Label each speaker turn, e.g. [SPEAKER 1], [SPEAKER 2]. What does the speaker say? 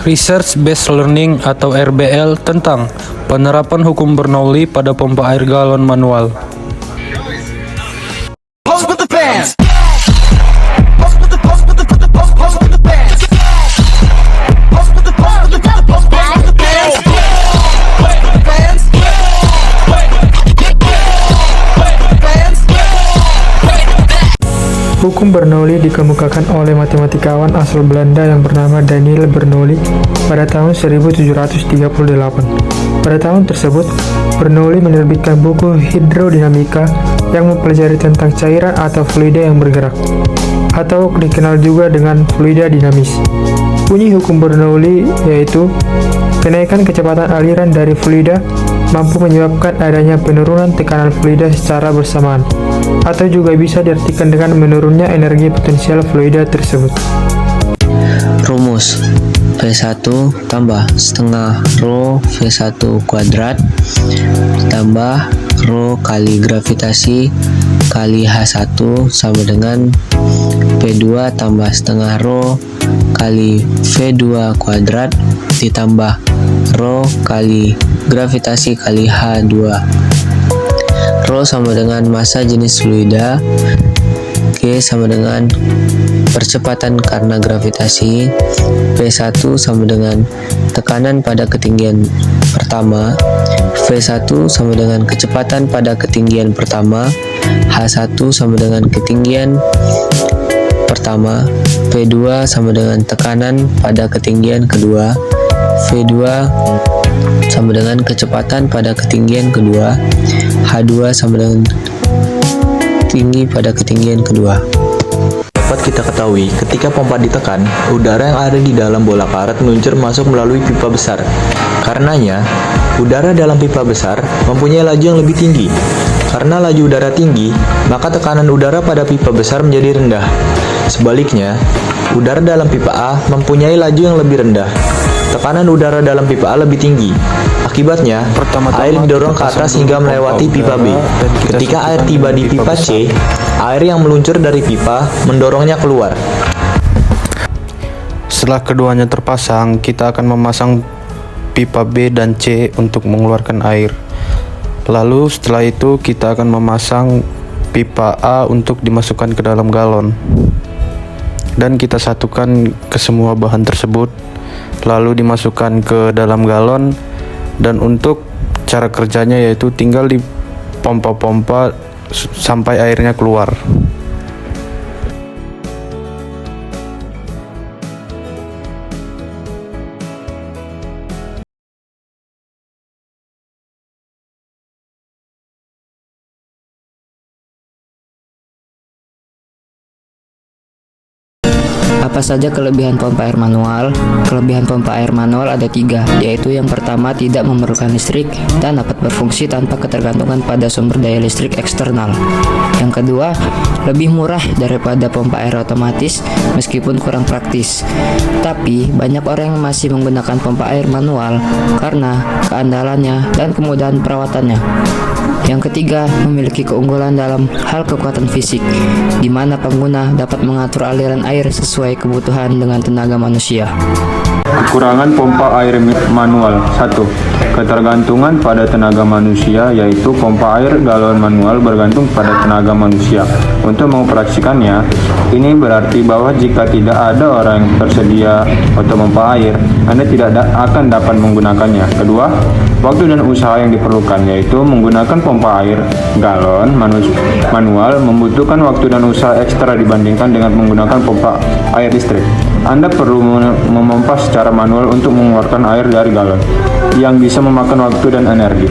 [SPEAKER 1] Research Based Learning atau RBL tentang penerapan hukum Bernoulli pada pompa air galon manual.
[SPEAKER 2] Hukum Bernoulli dikemukakan oleh matematikawan asal Belanda yang bernama Daniel Bernoulli pada tahun 1738. Pada tahun tersebut, Bernoulli menerbitkan buku Hidrodinamika yang mempelajari tentang cairan atau fluida yang bergerak, atau dikenal juga dengan fluida dinamis. Bunyi hukum Bernoulli yaitu kenaikan kecepatan aliran dari fluida mampu menyebabkan adanya penurunan tekanan fluida secara bersamaan, atau juga bisa diartikan dengan menurunnya energi potensial fluida tersebut.
[SPEAKER 3] Rumus V1 tambah setengah rho V1 kuadrat tambah rho kali gravitasi kali H1 sama dengan V2 tambah setengah rho kali V2 kuadrat ditambah rho kali gravitasi kali H2. Rho sama dengan massa jenis fluida, G sama dengan percepatan karena gravitasi, V1 sama dengan tekanan pada ketinggian pertama, V1 sama dengan kecepatan pada ketinggian pertama, H1 sama dengan ketinggian pertama, V2 sama dengan tekanan pada ketinggian kedua, V2 sama dengan kecepatan pada ketinggian kedua, H2 sama dengan tinggi pada ketinggian kedua.
[SPEAKER 4] Dapat kita ketahui, ketika pompa ditekan, udara yang ada di dalam bola karet meluncur masuk melalui pipa besar. Karenanya, udara dalam pipa besar mempunyai laju yang lebih tinggi. Karena laju udara tinggi, maka tekanan udara pada pipa besar menjadi rendah. Sebaliknya, udara dalam pipa A mempunyai laju yang lebih rendah. Tekanan udara dalam pipa A lebih tinggi. Akibatnya, air didorong ke atas hingga melewati pipa B. Ketika air tiba di pipa C, air yang meluncur dari pipa mendorongnya keluar.
[SPEAKER 1] Setelah keduanya terpasang, kita akan memasang pipa B dan C untuk mengeluarkan air. Lalu setelah itu kita akan memasang pipa A untuk dimasukkan ke dalam galon. Dan kita satukan ke semua bahan tersebut, lalu dimasukkan ke dalam galon. Dan untuk cara kerjanya yaitu tinggal dipompa-pompa sampai airnya keluar.
[SPEAKER 5] Apa saja kelebihan pompa air manual? Kelebihan pompa air manual ada 3, yaitu yang pertama tidak memerlukan listrik dan dapat berfungsi tanpa ketergantungan pada sumber daya listrik eksternal. Yang kedua, lebih murah daripada pompa air otomatis meskipun kurang praktis. Tapi banyak orang yang masih menggunakan pompa air manual karena keandalannya dan kemudahan perawatannya. Yang ketiga, memiliki keunggulan dalam hal kekuatan fisik, di mana pengguna dapat mengatur aliran air sesuai kebutuhan dengan tenaga manusia.
[SPEAKER 6] Kekurangan pompa air manual. 1. Ketergantungan pada tenaga manusia, yaitu pompa air galon manual bergantung pada tenaga manusia. Untuk mengoperasikannya, ini berarti bahwa jika tidak ada orang yang tersedia untuk memompa air, Anda tidak akan dapat menggunakannya. Kedua, waktu dan usaha yang diperlukan, yaitu menggunakan pompa air galon manual membutuhkan waktu dan usaha ekstra dibandingkan dengan menggunakan pompa air listrik. Anda perlu memompa secara manual untuk mengeluarkan air dari galon, yang bisa memakan waktu dan energi.